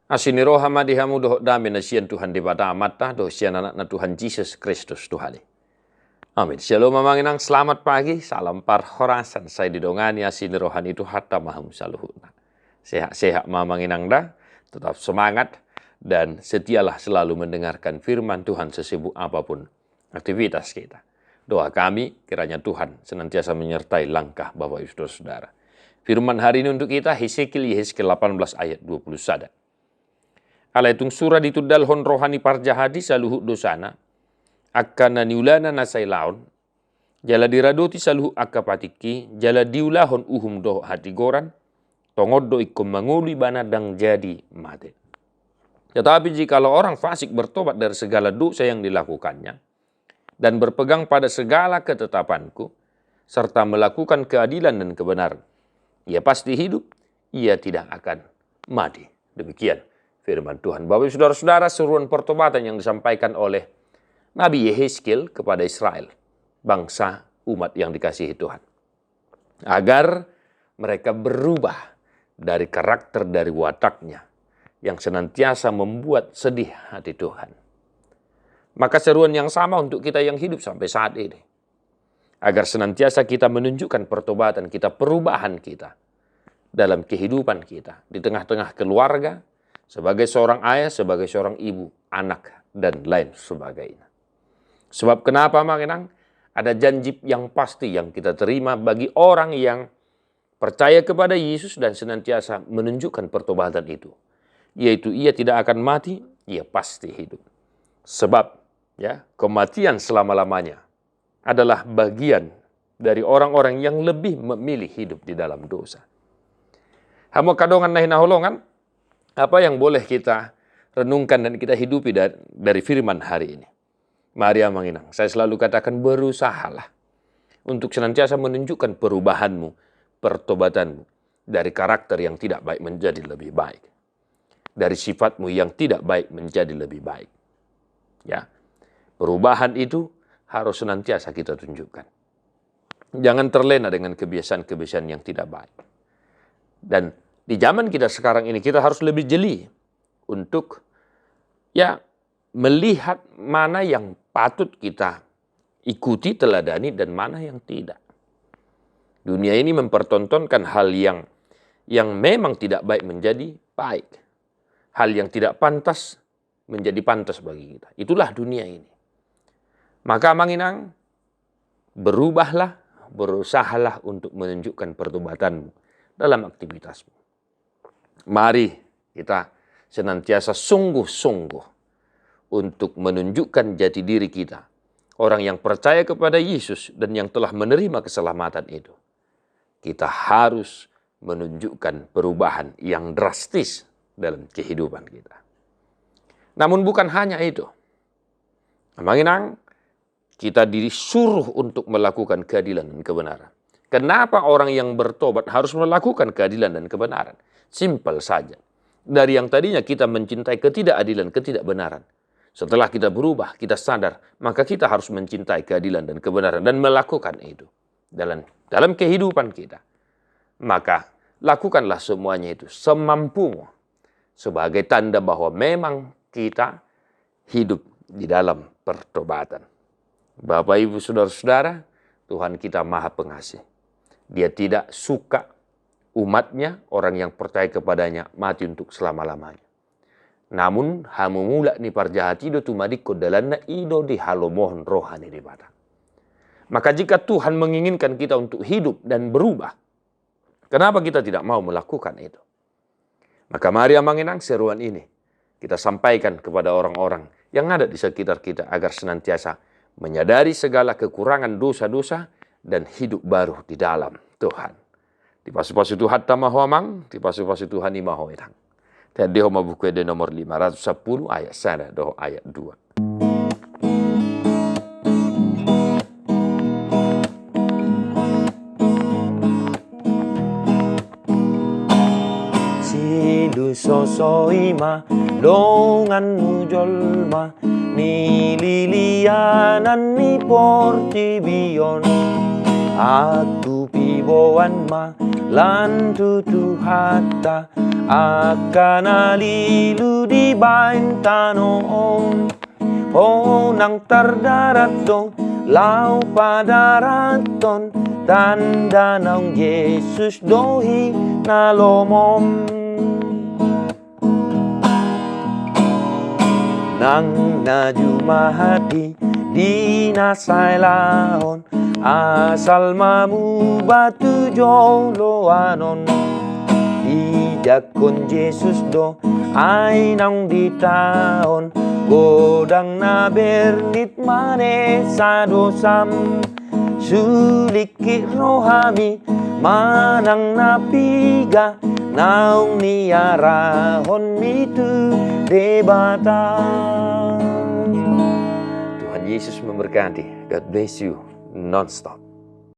Asini roha madihamu doh dami na sian Tuhan di pada amata doh sian anak na Tuhan Yesus Kristus Tuhan. Amin. Shalom mamanginang, selamat pagi, salam parhorasan. Saya didongani asini rohani itu hatta maham saluhuna. Sehat-sehat mamanginang dah, tetap semangat dan setialah selalu mendengarkan firman Tuhan sesibuk apapun aktivitas kita. Doa kami kiranya Tuhan senantiasa menyertai langkah Bapak Ibu Saudara. Firman hari ini untuk kita Yehezkiel 18 ayat 21. Ala itung surah itu dalhon rohani parjahadi saluhu dosana akkana niulana nasai laon jala diradoti saluhu akapatiki jala diulahon uhum doh hati goran tongoddo ikum manguli banadang jadi mate. Tetapi jikalau orang fasik bertobat dari segala dosa yang dilakukannya dan berpegang pada segala ketetapanku serta melakukan keadilan dan kebenaran, ia pasti hidup, ia tidak akan mati. Demikian firman Tuhan. Bapak saudara-saudara, seruan pertobatan yang disampaikan oleh Nabi Yehezkiel kepada Israel, bangsa umat yang dikasihi Tuhan, agar mereka berubah dari karakter, dari wataknya yang senantiasa membuat sedih hati Tuhan. Maka seruan yang sama untuk kita yang hidup sampai saat ini, agar senantiasa kita menunjukkan pertobatan kita, perubahan kita dalam kehidupan kita, di tengah-tengah keluarga, sebagai seorang ayah, sebagai seorang ibu, anak, dan lain sebagainya. Sebab kenapa makinang? Ada janji yang pasti yang kita terima bagi orang yang percaya kepada Yesus dan senantiasa menunjukkan pertobatan itu. Yaitu ia tidak akan mati, ia pasti hidup. Sebab ya, kematian selama-lamanya adalah bagian dari orang-orang yang lebih memilih hidup di dalam dosa. Hamo kadongan nahi naholongan, apa yang boleh kita renungkan dan kita hidupi dari firman hari ini? Mari amanginang, saya selalu katakan berusahalah untuk senantiasa menunjukkan perubahanmu, pertobatanmu dari karakter yang tidak baik menjadi lebih baik. Dari sifatmu yang tidak baik menjadi lebih baik. Ya, perubahan itu harus senantiasa kita tunjukkan. Jangan terlena dengan kebiasaan-kebiasaan yang tidak baik. Dan di zaman kita sekarang ini kita harus lebih jeli untuk ya melihat mana yang patut kita ikuti, teladani dan mana yang tidak. Dunia ini mempertontonkan hal yang memang tidak baik menjadi baik. Hal yang tidak pantas menjadi pantas bagi kita. Itulah dunia ini. Maka manginang, berubahlah, berusahalah untuk menunjukkan pertobatanmu dalam aktivitasmu. Mari kita senantiasa sungguh-sungguh untuk menunjukkan jati diri kita. Orang yang percaya kepada Yesus dan yang telah menerima keselamatan itu. Kita harus menunjukkan perubahan yang drastis dalam kehidupan kita. Namun bukan hanya itu. Manginang, kita disuruh untuk melakukan keadilan dan kebenaran. Kenapa orang yang bertobat harus melakukan keadilan dan kebenaran? Simpel saja. Dari yang tadinya kita mencintai ketidakadilan, ketidakbenaran. Setelah kita berubah, kita sadar, maka kita harus mencintai keadilan dan kebenaran dan melakukan itu dalam kehidupan kita. Maka lakukanlah semuanya itu semampumu sebagai tanda bahwa memang kita hidup di dalam pertobatan. Bapak, Ibu, Saudara-saudara, Tuhan kita Maha Pengasih. Dia tidak suka umatnya, orang yang percaya kepadanya, mati untuk selama-lamanya. Namun, hamumula ni parjahati do tumadiko dalanna ido di halomohon rohani di bata. Maka jika Tuhan menginginkan kita untuk hidup dan berubah, kenapa kita tidak mau melakukan itu? Maka mari amanginang seruan ini kita sampaikan kepada orang-orang yang ada di sekitar kita agar senantiasa menyadari segala kekurangan dosa-dosa dan hidup baru di dalam Tuhan. Di pasu-pasu Tuhan tamahwamang, di pasu-pasu Tuhan imahoitang. Tadi homa buku de nomor 510 ayat 1 do ayat 2. Sidu sosoima dongan nujolma ni lilianan ni portibion aku piboan ma lan tutu hatta akan alilu di baintanoon. Nang tardaraton, lau padaraton, tanda ng Yesus dohi nalomom. Nang najumahati di nasailaon, asal mamu batu joloanon. Ijakon Yesus do ay nang di taon, godang na bernit mane sa dosam. Sulikit rohami manang napiga, naung niarahon mitu debata. Tuhan Yesus memberkati. God bless you non-stop.